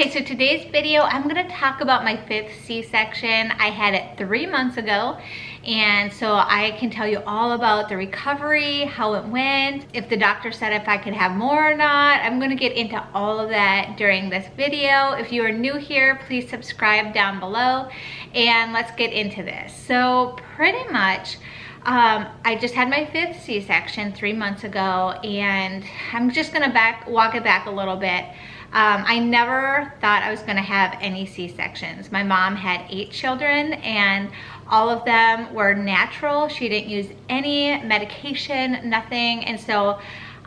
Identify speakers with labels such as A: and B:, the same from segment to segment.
A: Okay, so today's video, I'm gonna talk about my 5th C-section. I had it 3 months ago, and so I can tell you all about the recovery, how it went, if the doctor said if I could have more or not. I'm gonna get into all of that during this video. If you are new here, please subscribe down below, and let's get into this. So pretty much, I just had my 5th C-section 3 months ago, and I'm just gonna walk it back a little bit. I never thought I was gonna have any C-sections. My mom had 8 children and all of them were natural. She didn't use any medication, nothing. And so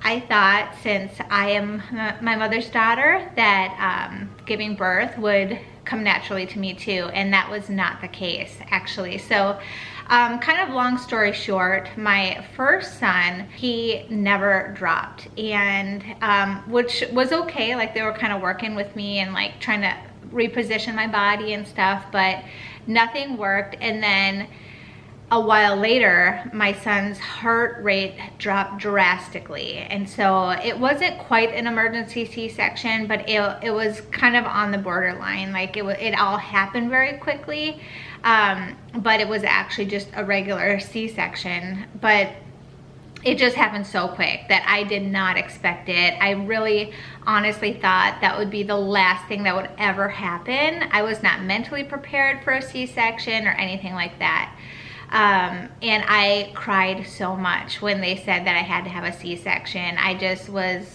A: I thought, since I am my mother's daughter, that giving birth would come naturally to me too. And that was not the case, actually. So kind of long story short, my first son, he never dropped, and which was okay. Like, they were kind of working with me and like trying to reposition my body and stuff, but nothing worked. And then a while later, my son's heart rate dropped drastically. And so it wasn't quite an emergency C-section, but it was kind of on the borderline. Like, it all happened very quickly. But it was actually just a regular C-section. But it just happened so quick that I did not expect it. I really honestly thought that would be the last thing that would ever happen. I was not mentally prepared for a C-section or anything like that. And I cried so much when they said that I had to have a C-section. I just was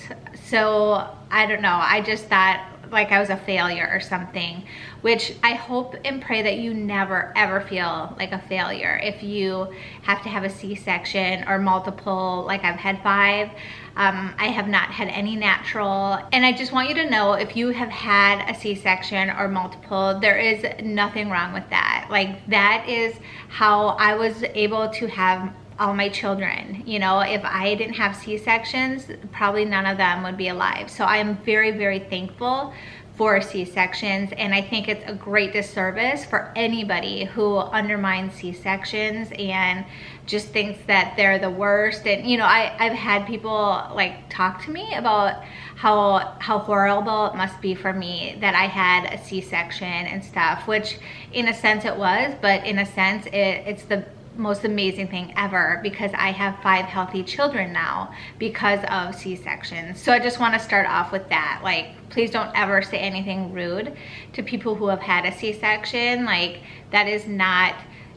A: so, I don't know, I just thought like I was a failure or something, which I hope and pray that you never ever feel like a failure if you have to have a C-section or multiple. Like, I've had 5. I have not had any natural. And I just want you to know, if you have had a C-section or multiple, there is nothing wrong with that. Like, that is how I was able to have all my children. You know, if I didn't have C-sections, probably none of them would be alive. So I am very, very thankful for C-sections, and I think it's a great disservice for anybody who undermines C-sections and just thinks that they're the worst. And you know, I've had people like talk to me about how horrible it must be for me that I had a C-section and stuff, which in a sense it was, but in a sense it's the most amazing thing ever, because I have 5 healthy children now because of C-sections. So I just want to start off with that. Like, please don't ever say anything rude to people who have had a C-section. Like, that is not,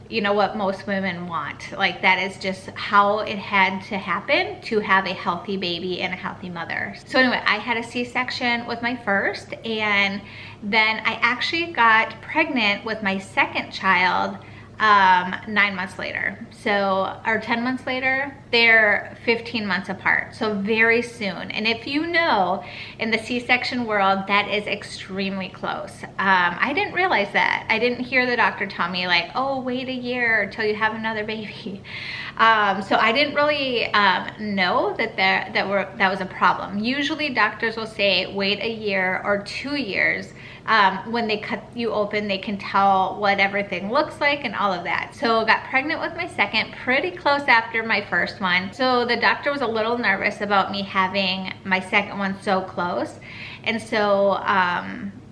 A: you know, what most women want. Like, that is just how it had to happen to have a healthy baby and a healthy mother. So anyway, I had a C-section with my first, and then I actually got pregnant with my second child 9 months later. So, or 10 months later. They're 15 months apart, so very soon. And if you know, in the C-section world, that is extremely close. I didn't realize that. I didn't hear the doctor tell me like, oh, wait a year till you have another baby. So I didn't really know that that was a problem. Usually doctors will say wait a year or 2 years. When they cut you open, they can tell what everything looks like and all of that. So got pregnant with my second pretty close after my first one. So the doctor was a little nervous about me having my second one so close. And so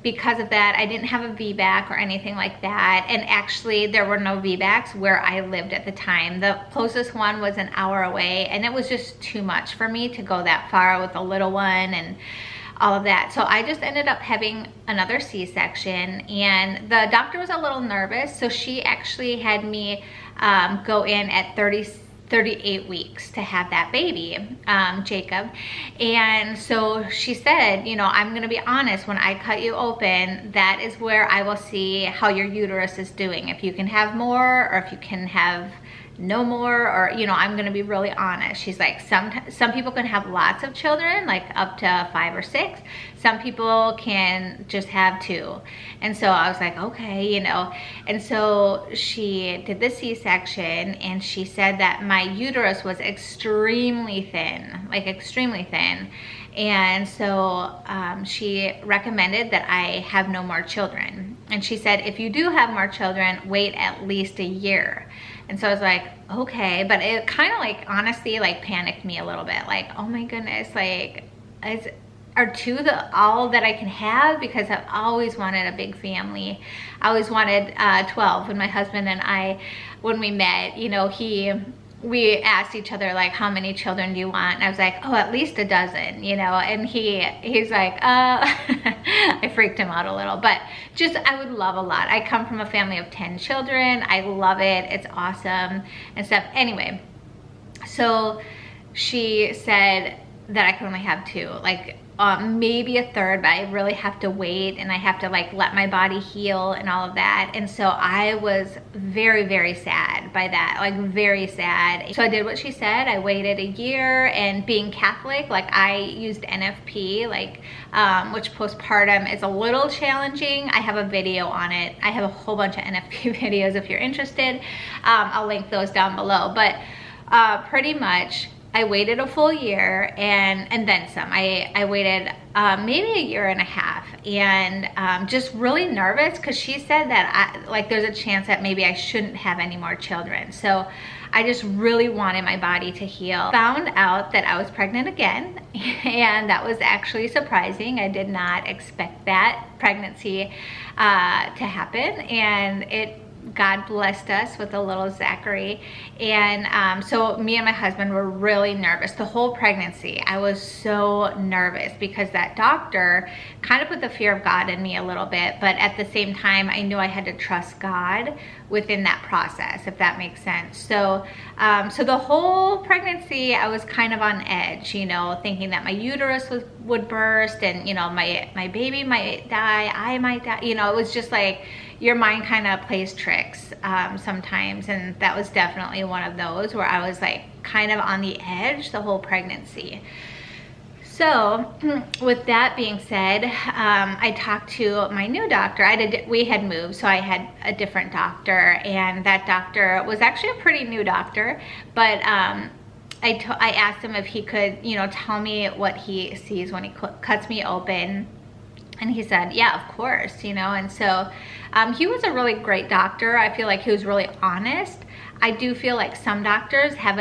A: because of that, I didn't have a VBAC or anything like that. And actually, there were no VBACs where I lived at the time. The closest one was an hour away, and it was just too much for me to go that far with a little one and all of that. So I just ended up having another C-section, and the doctor was a little nervous. So she actually had me go in at 38 weeks to have that baby, Jacob. And so she said, you know, I'm gonna be honest, when I cut you open, that is where I will see how your uterus is doing. If you can have more, or if you can have no more, or, you know, I'm gonna be really honest. She's like, some people can have lots of children, like up to 5 or 6. Some people can just have 2. And so I was like, okay, you know. And so she did the C-section, and she said that my uterus was extremely thin, like extremely thin. And so she recommended that I have no more children. And she said, if you do have more children, wait at least a year. And so I was like, okay, but it kind of like honestly like panicked me a little bit. Like, oh my goodness, like, are all that I can have, because I've always wanted a big family. I always wanted 12. When my husband and I, when we met, you know, we asked each other, like, how many children do you want? And I was like, oh, at least a dozen, you know? And he's like, I freaked him out a little, but just, I would love a lot. I come from a family of 10 children. I love it. It's awesome and stuff. Anyway, so she said that I could only have 2, like maybe a third, but I really have to wait, and I have to like let my body heal and all of that. And so I was very, very sad by that, like very sad. So I did what she said. I waited a year, and being Catholic, like I used NFP, like which postpartum is a little challenging. I have a video on it. I have a whole bunch of NFP videos if you're interested. I'll link those down below. But pretty much I waited a full year and then some. I waited maybe a year and a half, and just really nervous, because she said that like there's a chance that maybe I shouldn't have any more children. So I just really wanted my body to heal. Found out that I was pregnant again, and that was actually surprising. I did not expect that pregnancy to happen, and God blessed us with a little Zachary. And so me and my husband were really nervous the whole pregnancy. I was so nervous, because that doctor kind of put the fear of God in me a little bit, but at the same time I knew I had to trust God within that process, if that makes sense. So so the whole pregnancy I was kind of on edge, you know, thinking that my uterus would burst, and you know, my baby might die, I might die. You know, it was just like your mind kind of plays tricks sometimes, and that was definitely one of those where I was like kind of on the edge the whole pregnancy. So with that being said, I talked to my new doctor. We had moved, so I had a different doctor, and that doctor was actually a pretty new doctor, but I asked him if he could, you know, tell me what he sees when he cuts me open. And he said, yeah, of course, you know. And so he was a really great doctor. I feel like he was really honest. I do feel like some doctors have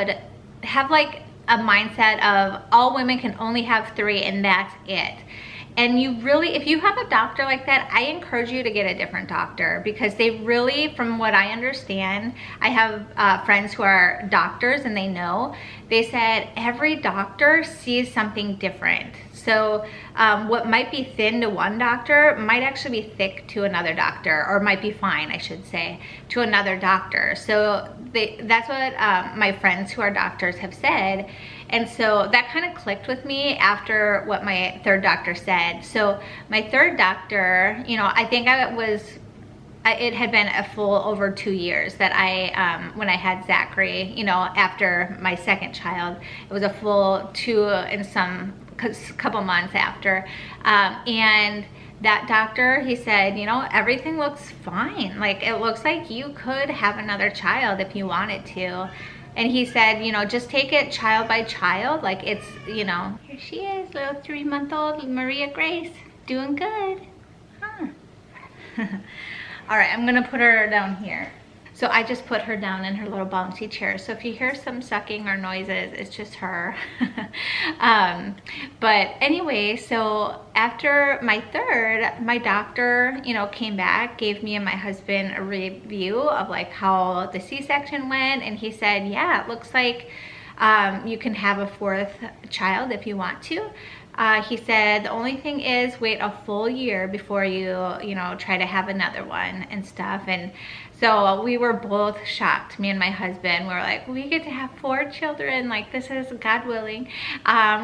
A: like a mindset of all women can only have 3 and that's it. And you really, if you have a doctor like that, I encourage you to get a different doctor, because they really, from what I understand, I have friends who are doctors, and they said every doctor sees something different. So what might be thin to one doctor might actually be thick to another doctor, or might be fine, I should say, to another doctor. So that's what my friends who are doctors have said. And so that kind of clicked with me after what my third doctor said. So my third doctor, you know, I think it had been a full over 2 years that when I had Zachary, you know, after my second child, it was a full 2 and some couple months after. And that doctor, he said, you know, everything looks fine. Like, it looks like you could have another child if you wanted to. And he said, you know, just take it child by child. Like, it's, you know, here she is, little 3-month-old Maria Grace, doing good. Huh. All right, I'm gonna put her down here. So I just put her down in her little bouncy chair. So if you hear some sucking or noises, it's just her. But anyway, so after my third, my doctor, you know, came back, gave me and my husband a review of like how the C-section went. And he said, yeah, it looks like you can have a 4th child if you want to. He said the only thing is wait a full year before you know, try to have another one and stuff. And so we were both shocked, me and my husband. We were like, we get to have 4 children, like this is God willing.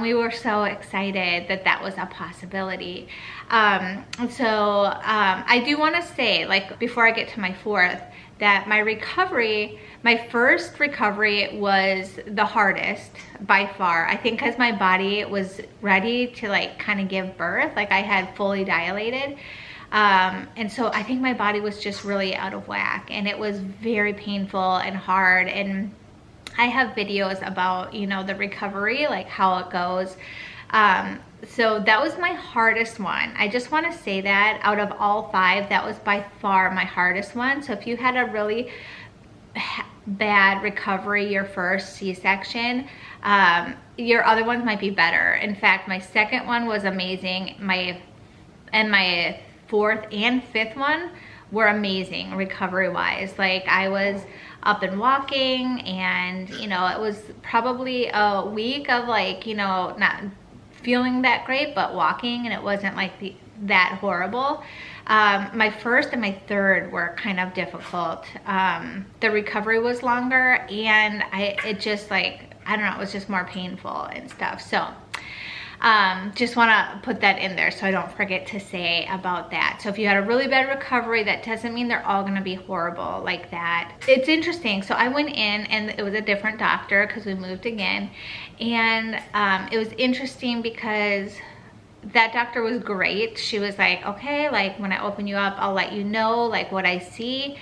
A: We were so excited that that was a possibility. So I do want to say, like, before I get to my 4th, that my first recovery was the hardest by far. I think because my body was ready to like kind of give birth, like I had fully dilated. And so I think my body was just really out of whack, and it was very painful and hard. And I have videos about, you know, the recovery, like how it goes. So that was my hardest one. I just want to say that out of all 5, that was by far my hardest one. So if you had a really bad recovery, your first C-section, Your other ones might be better. In fact, my second one was amazing. My fourth and fifth one were amazing recovery wise. Like, I was up and walking, and you know, it was probably a week of like, you know, not feeling that great, but walking, and it wasn't like that horrible. My first and my third were kind of difficult. The recovery was longer, and it just like, I don't know, it was just more painful and stuff. So just want to put that in there so I don't forget to say about that. So if you had a really bad recovery, that doesn't mean they're all going to be horrible like that. It's interesting. So I went in, and it was a different doctor because we moved again. And it was interesting because that doctor was great. She was like, okay, like when I open you up, I'll let you know like what I see.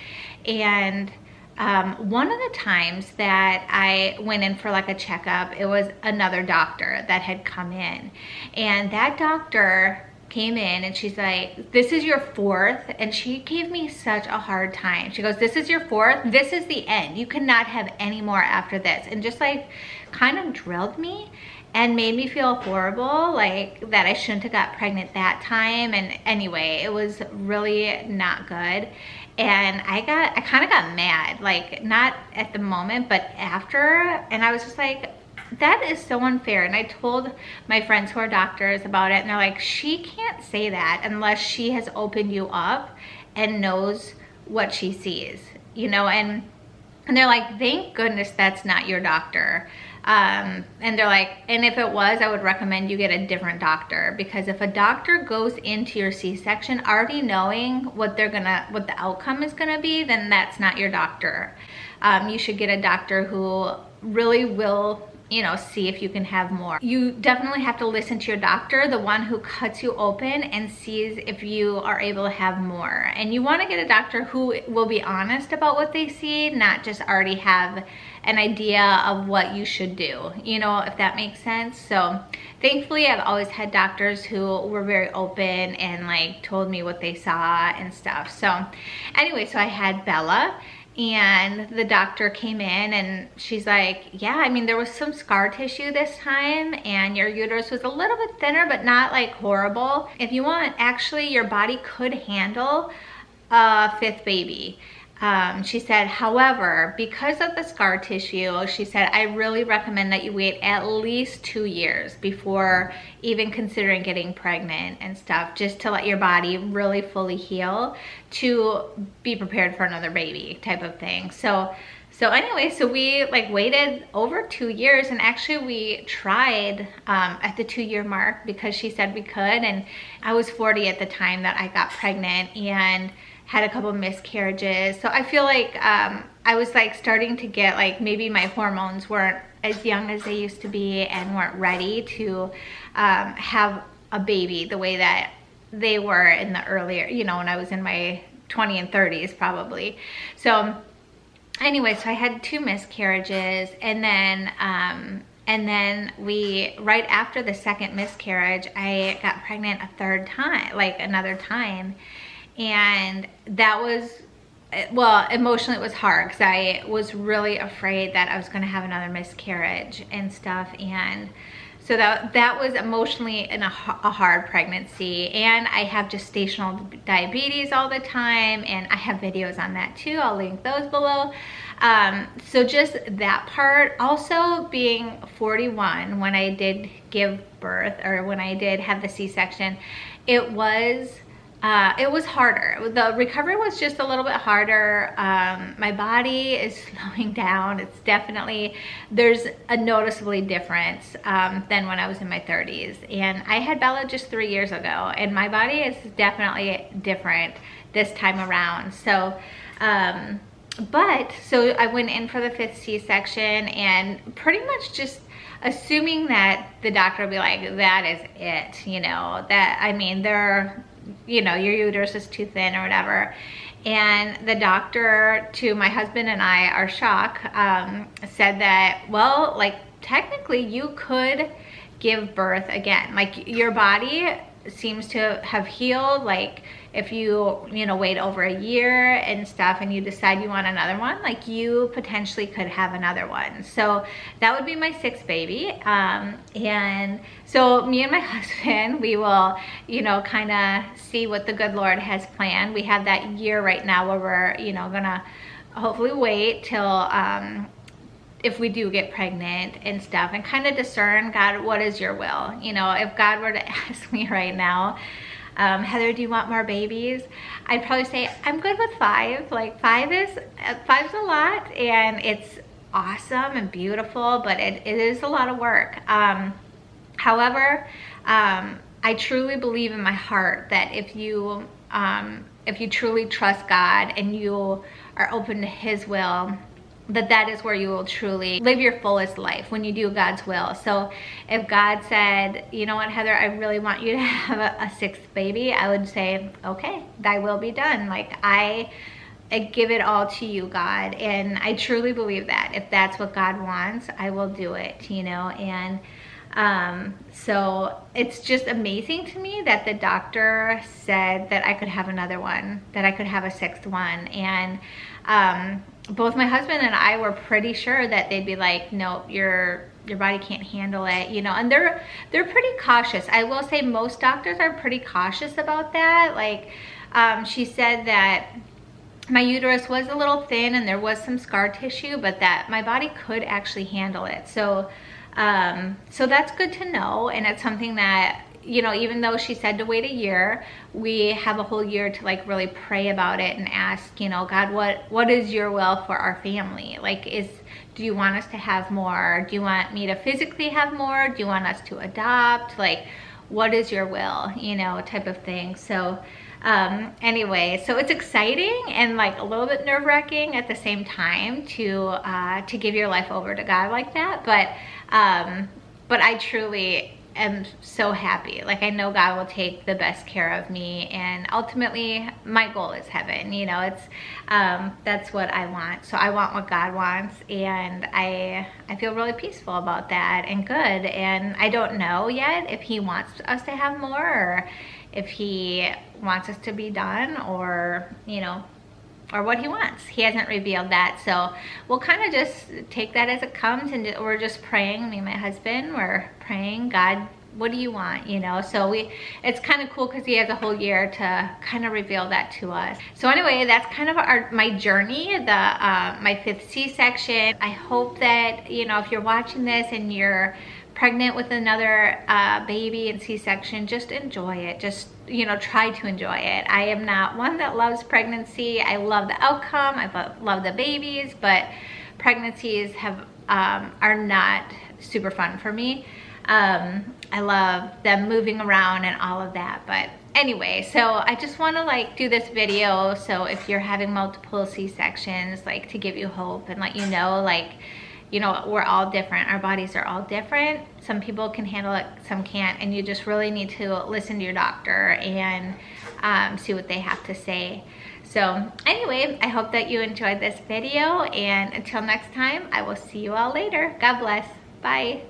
A: And one of the times that I went in for like a checkup, it was another doctor that had come in, and that doctor came in and she's like, this is your fourth. And she gave me such a hard time. She goes, this is your fourth, this is the end, you cannot have any more after this. And just like kind of drilled me and made me feel horrible, like that I shouldn't have got pregnant that time. And anyway, it was really not good. And I kind of got mad, like not at the moment, but after. And I was just like, that is so unfair. And I told my friends who are doctors about it, and they're like, she can't say that unless she has opened you up and knows what she sees, you know. And they're like, thank goodness that's not your doctor. And they're like, and if it was, I would recommend you get a different doctor, because if a doctor goes into your C-section already knowing what the outcome is gonna be, then that's not your doctor. You should get a doctor who really will, you know, see if you can have more. You definitely have to listen to your doctor, the one who cuts you open and sees if you are able to have more. And you want to get a doctor who will be honest about what they see, not just already have an idea of what you should do, you know, if that makes sense. So thankfully I've always had doctors who were very open and like told me what they saw and stuff. So anyway, so I had Bella, and the doctor came in and she's like, yeah, I mean, there was some scar tissue this time, and your uterus was a little bit thinner, but not like horrible. If you want, actually your body could handle a fifth baby. She said, however, because of the scar tissue, she said, I really recommend that you wait at least 2 years before even considering getting pregnant and stuff, just to let your body really fully heal to be prepared for another baby type of thing. So anyway, so we like waited over 2 years, and actually we tried at the 2-year mark because she said we could. And I was 40 at the time that I got pregnant and had a couple miscarriages. So I feel like I was like starting to get like, maybe my hormones weren't as young as they used to be and weren't ready to have a baby the way that they were in the earlier, you know, when I was in my 20s and 30s probably. So anyway, so I had 2 miscarriages, and then we, right after the second miscarriage, I got pregnant a third time, like another time. And that was, well, emotionally it was hard because I was really afraid that I was going to have another miscarriage and stuff. And so that was emotionally a hard pregnancy. And I have gestational diabetes all the time, and I have videos on that too. I'll link those below. So just that part. Also being 41 when I did give birth, or when I did have the C-section, it was harder. The recovery was just a little bit harder. My body is slowing down. It's definitely, there's a noticeably difference than when I was in my 30s. And I had Bella just 3 years ago, and my body is definitely different this time around. So, so I went in for the 5th C-section, and pretty much just assuming that the doctor would be like, that is it, you know, that, I mean, you know, your uterus is too thin or whatever. And the doctor, to my husband and I, our shock, said that, well, like technically you could give birth again. Like your body seems to have healed. Like if you wait over a year and stuff and you decide you want another one, like you potentially could have another one. So that would be my 6th baby. And so me and my husband, we will, kind of see what the good Lord has planned. We have that year right now where we're, gonna hopefully wait till, if we do get pregnant and stuff, and kind of discern, God, what is your will? If God were to ask me right now, Heather, do you want more babies? I'd probably say I'm good with 5. Like 5's a lot, and it's awesome and beautiful, but it is a lot of work. However, I truly believe in my heart that if you truly trust God and you are open to His will, that is where you will truly live your fullest life, when you do God's will. So if God said, you know what, Heather, I really want you to have a 6th baby, I would say, okay, thy will be done. Like I give it all to you, God. And I truly believe that if that's what God wants, I will do it, and so it's just amazing to me that the doctor said that I could have another one, that I could have a 6th one. And both my husband and I were pretty sure that they'd be like, no, your body can't handle it, and they're pretty cautious. I will say most doctors are pretty cautious about that. Like she said that my uterus was a little thin and there was some scar tissue, but that my body could actually handle it. So so that's good to know. And it's something that, even though she said to wait a year, we have a whole year to like really pray about it and ask, God, what is your will for our family? Like, do you want us to have more? Do you want me to physically have more? Do you want us to adopt? Like, what is your will, type of thing. So anyway, so it's exciting and like a little bit nerve-wracking at the same time to give your life over to God like that. But I truly am so happy. Like I know God will take the best care of me, and ultimately my goal is heaven. It's that's what I want. So I want what God wants, and I feel really peaceful about that and good. And I don't know yet if He wants us to have more, or if He wants us to be done, or or what He wants. He hasn't revealed that. So we'll kind of just take that as it comes, and we're just praying. Me and my husband, we're praying, God, what do you want? So it's kind of cool because He has a whole year to kind of reveal that to us. So anyway, that's kind of my journey, my 5th C-section. I hope that, if you're watching this and you're pregnant with another baby and C-section, just enjoy it. Just try to enjoy it. I am not one that loves pregnancy. I love the outcome, I love the babies, but pregnancies are not super fun for me. I love them moving around and all of that. But anyway, so I just want to like do this video, so if you're having multiple C-sections, like to give you hope and let you know, like, we're all different. Our bodies are all different. Some people can handle it, some can't, and you just really need to listen to your doctor and see what they have to say. So anyway, I hope that you enjoyed this video, and until next time, I will see you all later. God bless. Bye.